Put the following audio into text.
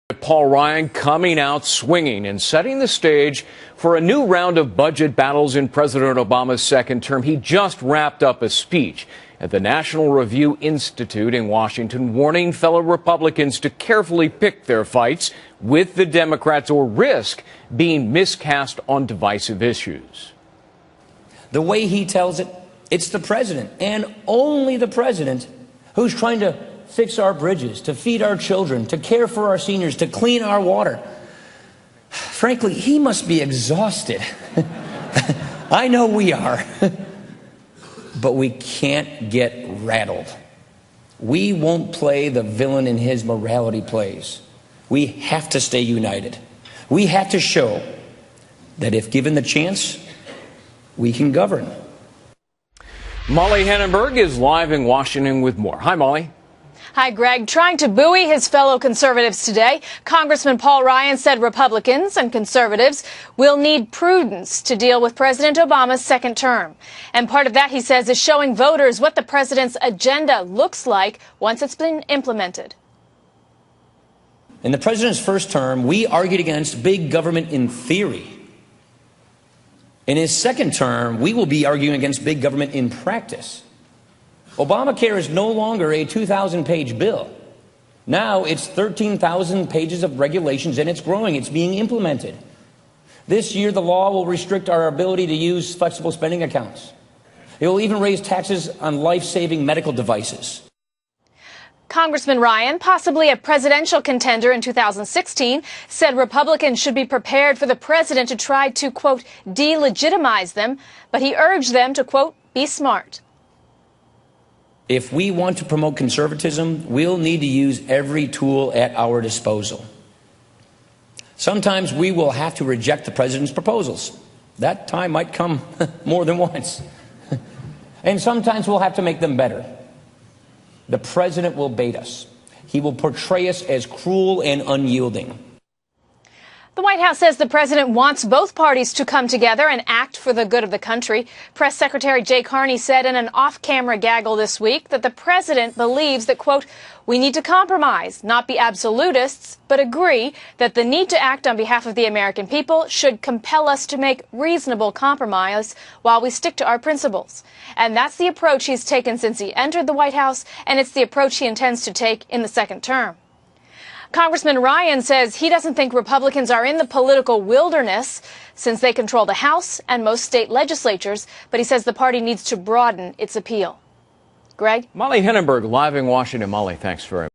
Paul Ryan coming out swinging and setting the stage for a new round of budget battles in President Obama's second term. He just wrapped up a speech at the National Review Institute in Washington, warning fellow Republicans to carefully pick their fights with the Democrats or risk being miscast on divisive issues. The way he tells it, it's the president and only the president who's trying to fix our bridges, to feed our children, to care for our seniors, to clean our water. Frankly, he must be exhausted. I know we are. But we can't get rattled. We won't play the villain in his morality plays. We have to stay united. We have to show that if given the chance, we can govern. Molly Hannenberg is live in Washington with more. Hi, Molly. Hi, Greg. Trying to buoy his fellow conservatives today, Congressman Paul Ryan said Republicans and conservatives will need prudence to deal with President Obama's second term. And part of that, he says, is showing voters what the president's agenda looks like once it's been implemented. In the president's first term, we argued against big government in theory. In his second term, we will be arguing against big government in practice. Obamacare is no longer a 2,000-page bill. Now it's 13,000 pages of regulations, and it's growing. It's being implemented. This year, the law will restrict our ability to use flexible spending accounts. It will even raise taxes on life-saving medical devices. Congressman Ryan, possibly a presidential contender in 2016, said Republicans should be prepared for the president to try to, quote, delegitimize them, but he urged them to, quote, be smart. If we want to promote conservatism, we'll need to use every tool at our disposal. Sometimes we will have to reject the president's proposals. That time might come more than once. And sometimes we'll have to make them better. The president will bait us. He will portray us as cruel and unyielding. The White House says the president wants both parties to come together and act for the good of the country. Press Secretary Jay Carney said in an off-camera gaggle this week that the president believes that, quote, we need to compromise, not be absolutists, but agree that the need to act on behalf of the American people should compel us to make reasonable compromise while we stick to our principles. And that's the approach he's taken since he entered the White House, and it's the approach he intends to take in the second term. Congressman Ryan says he doesn't think Republicans are in the political wilderness since they control the House and most state legislatures, but he says the party needs to broaden its appeal. Greg? Molly Hannenberg live in Washington. Molly, thanks very much.